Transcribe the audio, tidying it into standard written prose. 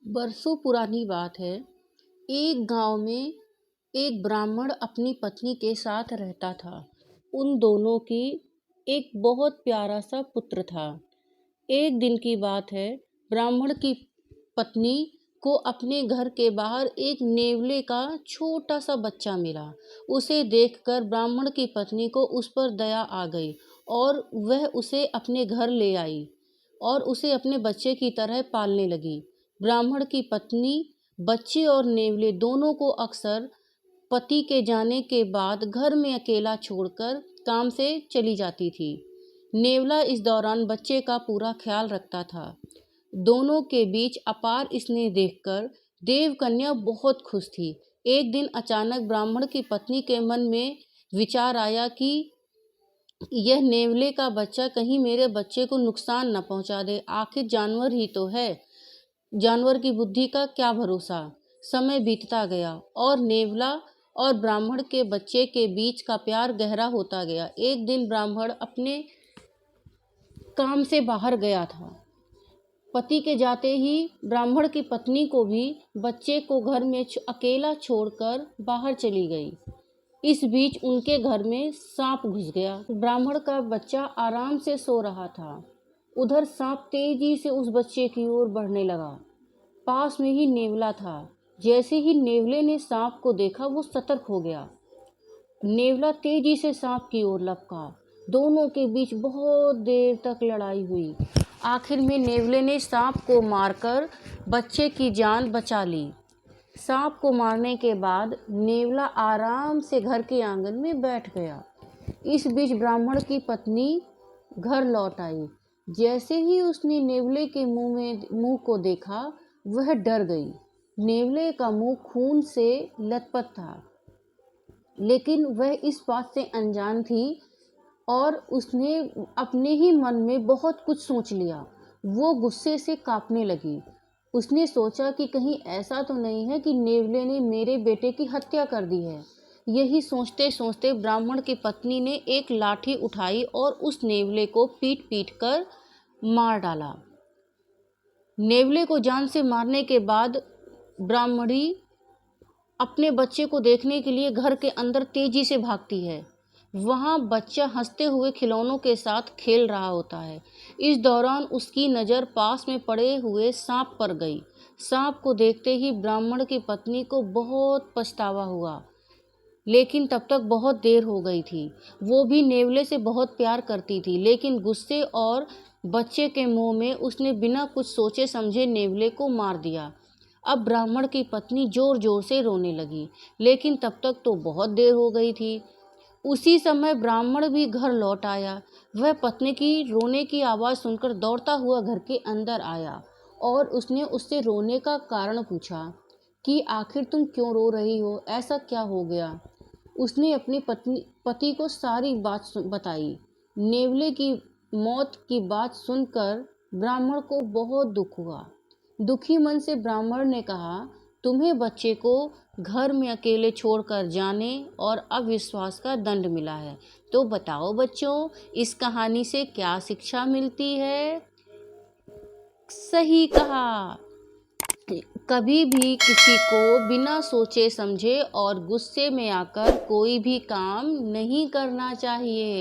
बरसों पुरानी बात है। एक गांव में एक ब्राह्मण अपनी पत्नी के साथ रहता था। उन दोनों की एक बहुत प्यारा सा पुत्र था। एक दिन की बात है, ब्राह्मण की पत्नी को अपने घर के बाहर एक नेवले का छोटा सा बच्चा मिला। उसे देखकर ब्राह्मण की पत्नी को उस पर दया आ गई और वह उसे अपने घर ले आई और उसे अपने बच्चे की तरह पालने लगी। ब्राह्मण की पत्नी बच्चे और नेवले दोनों को अक्सर पति के जाने के बाद घर में अकेला छोड़कर काम से चली जाती थी। नेवला इस दौरान बच्चे का पूरा ख्याल रखता था। दोनों के बीच अपार स्नेह देखकर देवकन्या बहुत खुश थी। एक दिन अचानक ब्राह्मण की पत्नी के मन में विचार आया कि यह नेवले का बच्चा कहीं मेरे बच्चे को नुकसान न पहुंचा दे। आखिर जानवर ही तो है, जानवर की बुद्धि का क्या भरोसा। समय बीतता गया और नेवला और ब्राह्मण के बच्चे के बीच का प्यार गहरा होता गया। एक दिन ब्राह्मण अपने काम से बाहर गया था। पति के जाते ही ब्राह्मण की पत्नी को भी बच्चे को घर में अकेला छोड़कर बाहर चली गई। इस बीच उनके घर में सांप घुस गया। ब्राह्मण का बच्चा आराम से सो रहा था। उधर सांप तेजी से उस बच्चे की ओर बढ़ने लगा। पास में ही नेवला था। जैसे ही नेवले ने सांप को देखा, वो सतर्क हो गया। नेवला तेजी से सांप की ओर लपका। दोनों के बीच बहुत देर तक लड़ाई हुई। आखिर में नेवले ने सांप को मारकर बच्चे की जान बचा ली। सांप को मारने के बाद नेवला आराम से घर के आंगन में बैठ गया। इस बीच ब्राह्मण की पत्नी घर लौट आई। जैसे ही उसने नेवले के मुंह को देखा, वह डर गई। नेवले का मुंह खून से लथपथ था, लेकिन वह इस बात से अनजान थी और उसने अपने ही मन में बहुत कुछ सोच लिया। वो गुस्से से कांपने लगी। उसने सोचा कि कहीं ऐसा तो नहीं है कि नेवले ने मेरे बेटे की हत्या कर दी है। यही सोचते सोचते ब्राह्मण की पत्नी ने एक लाठी उठाई और उस नेवले को पीट पीट कर मार डाला। नेवले को जान से मारने के बाद ब्राह्मणी अपने बच्चे को देखने के लिए घर के अंदर तेजी से भागती है। वहाँ बच्चा हंसते हुए खिलौनों के साथ खेल रहा होता है। इस दौरान उसकी नज़र पास में पड़े हुए सांप पर गई। सांप को देखते ही ब्राह्मण की पत्नी को बहुत पछतावा हुआ, लेकिन तब तक बहुत देर हो गई थी। वो भी नेवले से बहुत प्यार करती थी, लेकिन गुस्से और बच्चे के मोह में उसने बिना कुछ सोचे समझे नेवले को मार दिया। अब ब्राह्मण की पत्नी जोर जोर से रोने लगी, लेकिन तब तक तो बहुत देर हो गई थी। उसी समय ब्राह्मण भी घर लौट आया। वह पत्नी की रोने की आवाज़ सुनकर दौड़ता हुआ घर के अंदर आया और उसने उससे रोने का कारण पूछा कि आखिर तुम क्यों रो रही हो, ऐसा क्या हो गया। उसने अपनी पति को सारी बात बताई। नेवले की मौत की बात सुनकर ब्राह्मण को बहुत दुख हुआ। दुखी मन से ब्राह्मण ने कहा, तुम्हें बच्चे को घर में अकेले छोड़कर जाने और अविश्वास का दंड मिला है। तो बताओ बच्चों, इस कहानी से क्या शिक्षा मिलती है? सही कहा। कभी भी किसी को बिना सोचे समझे और गुस्से में आकर कोई भी काम नहीं करना चाहिए।